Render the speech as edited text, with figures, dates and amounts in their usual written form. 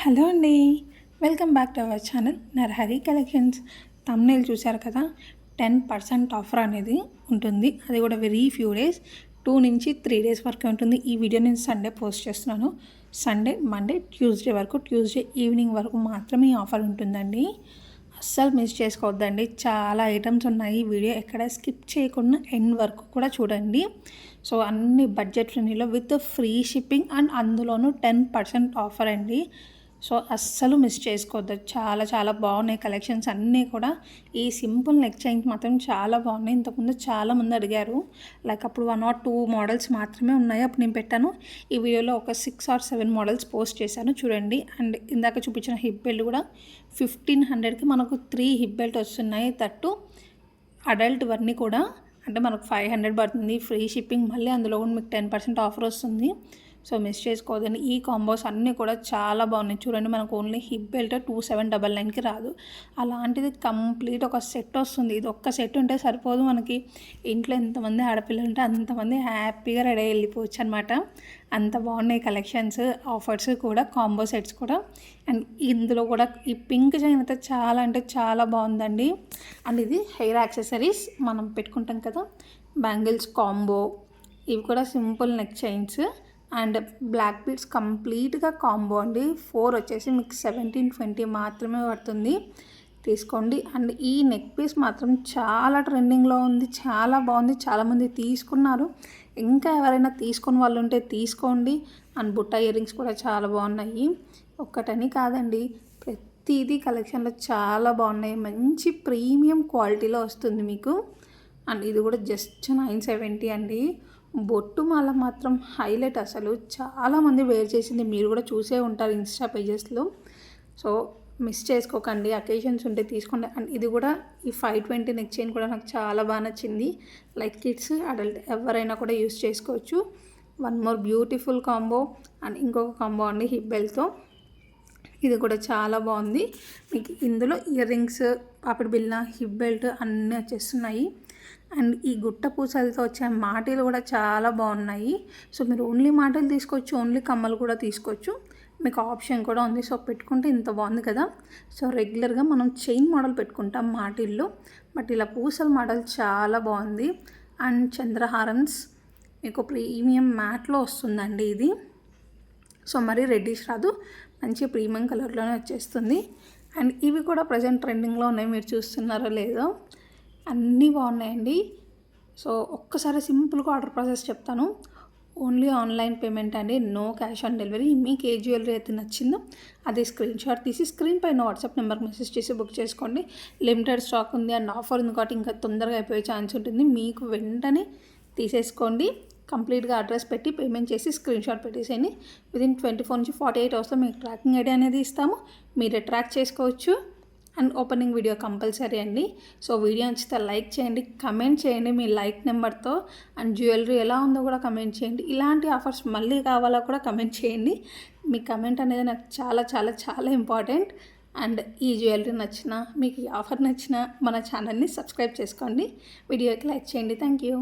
Hello అండి, welcome back to our channel Narahari collections. Thumbnail చూశారు కదా, 10% ఆఫర్ అనేది ఉంటుంది. అది కూడా వెరీ ఫ్యూ డేస్, 2 నుంచి 3 డేస్ వరకు ఉంటుంది. ఈ వీడియో నేను సండే పోస్ట్ చేస్తున్నాను. సండే, మండే, ట్యూస్డే వరకు, ట్యూస్డే ఈవినింగ్ వరకు మాత్రమే ఈ ఆఫర్ ఉంటుందండి. అస్సలు మిస్ చేసుకోవద్దండి. చాలా ఐటమ్స్ ఉన్నాయి. వీడియో ఎక్కడ స్కిప్ చేయకుండా ఎండ్ వరకు కూడా చూడండి. సో అన్ని బడ్జెట్ ఫ్రెండ్లీలో విత్ ఫ్రీ షిప్పింగ్ అండ్ అందులోనూ 10% ఆఫర్ అండి. సో అస్సలు మిస్ చేసుకోవద్దు. చాలా చాలా బాగున్నాయి కలెక్షన్స్ అన్నీ కూడా. ఈ సింపుల్ నెక్ చైన్స్ మాత్రం చాలా బాగున్నాయి. ఇంతకుముందు చాలామంది అడిగారు. లైక్ అప్పుడు 1 or 2 మోడల్స్ మాత్రమే ఉన్నాయి. అప్పుడు నేను పెట్టాను. ఈ వీడియోలో ఒక 6 or 7 మోడల్స్ పోస్ట్ చేశాను చూడండి. అండ్ ఇందాక చూపించిన హిప్ బెల్ట్ కూడా 1500కి మనకు 3 హిప్ బెల్ట్ వస్తున్నాయి. తట్టు అడల్ట్ వన్నీ కూడా అంటే మనకు 500 పడుతుంది. ఫ్రీ షిప్పింగ్, మళ్ళీ అందులో కూడా మీకు 10% ఆఫర్ వస్తుంది. సో మిస్ చేసుకోవద్దండి. ఈ కాంబోస్ అన్నీ కూడా చాలా బాగున్నాయి చూడండి. మనకు ఓన్లీ హిప్ బెల్ట్ 2799కి రాదు. అలాంటిది కంప్లీట్ ఒక సెట్ వస్తుంది. ఇది ఒక్క సెట్ ఉంటే సరిపోదు. మనకి ఇంట్లో ఎంతమంది ఆడపిల్లలు ఉంటే అంతమంది హ్యాపీగా రెడీ వెళ్ళిపోవచ్చు అనమాట. అంత బాగున్నాయి కలెక్షన్స్, ఆఫర్స్ కూడా, కాంబో సెట్స్ కూడా. అండ్ ఇందులో కూడా ఈ పింక్ చైన్ అయితే చాలా అంటే చాలా బాగుందండి. అండ్ ఇది హెయిర్ యాక్సెసరీస్ మనం పెట్టుకుంటాం కదా, బ్యాంగిల్స్ కాంబో. ఇవి కూడా simple neck chains and black beads కంప్లీట్గా కాంబో అండి. 4 వచ్చేసి మీకు 1720 మాత్రమే పడుతుంది. తీసుకోండి. అండ్ ఈ నెక్ పీస్ మాత్రం చాలా ట్రెండింగ్లో ఉంది, చాలా బాగుంది. చాలామంది తీసుకున్నారు. ఇంకా ఎవరైనా తీసుకున్న వాళ్ళు ఉంటే తీసుకోండి. అండ్ బుట్ట ఇయర్ రింగ్స్ కూడా చాలా బాగున్నాయి. ఒక్కటని కాదండి, ప్రతిదీ కలెక్షన్లో చాలా బాగున్నాయి. మంచి ప్రీమియం క్వాలిటీలో వస్తుంది మీకు. అండ్ ఇది కూడా జస్ట్ 970 అండి. బొట్టు మాల మాత్రం హైలైట్. అసలు చాలామంది వేర్ చేసింది మీరు కూడా చూసే ఉంటారు ఇన్స్టా పేజెస్లో. సో మిస్ చేసుకోకండి. అకేషన్స్ ఉంటే తీసుకోండి. అండ్ ఇది కూడా ఈ 520 నెక్ చైన్ కూడా నాకు చాలా బాగా నచ్చింది. లైక్ కిడ్స్, అడల్ట్ ఎవరైనా కూడా యూస్ చేసుకోవచ్చు. One more beautiful combo. And ఇంకొక కాంబో అండి హిప్ బెల్ట్తో. ఇది కూడా చాలా బాగుంది. మీకు ఇందులో ఇయర్ రింగ్స్, పాపిడి బిళ్ళ, హిప్ బెల్ట్ అన్నీ వచ్చేస్తున్నాయి. అండ్ ఈ గుట్ట పూసలతో వచ్చే మాటలు కూడా చాలా బాగున్నాయి. సో మీరు ఓన్లీ మాటలు తీసుకోవచ్చు, ఓన్లీ కమ్మలు కూడా తీసుకోవచ్చు. మీకు ఆప్షన్ కూడా ఉంది. సో పెట్టుకుంటే ఇంత బాగుంది కదా. సో రెగ్యులర్గా మనం చైన్ మోడల్ పెట్టుకుంటాం మాటిల్లో, బట్ ఇలా పూసల మోడల్ చాలా బాగుంది. అండ్ చంద్రహారన్స్ మీకు ప్రీమియం మ్యాట్లో వస్తుందండి ఇది. సో మరి రెడ్డిష్ రాదు, మంచి ప్రీమియం కలర్లోనే వచ్చేస్తుంది. అండ్ ఇవి కూడా ప్రజెంట్ ట్రెండింగ్లో ఉన్నాయి. మీరు చూస్తున్నారో లేదో, అన్నీ బాగున్నాయండి. సో ఒక్కసారి సింపుల్గా ఆర్డర్ ప్రాసెస్ చెప్తాను. ఓన్లీ ఆన్లైన్ పేమెంట్ అండి, నో క్యాష్ ఆన్ డెలివరీ. మీకు ఏ జ్యువెలరీ అయితే నచ్చిందో అది స్క్రీన్ షాట్ తీసి స్క్రీన్ పైన వాట్సాప్ నెంబర్కి మెసేజ్ చేసి బుక్ చేసుకోండి. లిమిటెడ్ స్టాక్ ఉంది అండ్ ఆఫర్ ఉంది కాబట్టి ఇంకా తొందరగా అయిపోయే ఛాన్స్ ఉంటుంది. మీకు వెంటనే తీసేసుకోండి. కంప్లీట్గా అడ్రస్ పెట్టి పేమెంట్ చేసి స్క్రీన్ షాట్ పెట్టేసేయండి. విదిన్ 24 నుంచి 48 అవర్స్లో మీకు ట్రాకింగ్ ఐడి అనేది ఇస్తాము. మీరే ట్రాక్ చేసుకోవచ్చు. అండ్ ఓపెనింగ్ వీడియో కంపల్సరీ అండి. సో వీడియో నచ్చితే లైక్ చేయండి, కమెంట్ చేయండి మీ లైక్ నెంబర్తో. అండ్ జ్యువెలరీ ఎలా ఉందో కూడా కమెంట్ చేయండి. ఇలాంటి ఆఫర్స్ మళ్ళీ కావాలా కూడా కమెంట్ చేయండి. మీ కమెంట్ అనేది నాకు చాలా చాలా చాలా ఇంపార్టెంట్. అండ్ ఈ జ్యువెలరీ నచ్చినా, మీకు ఈ ఆఫర్ నచ్చినా మన ఛానల్ని సబ్స్క్రైబ్ చేసుకోండి. వీడియోకి లైక్ చేయండి. Thank you.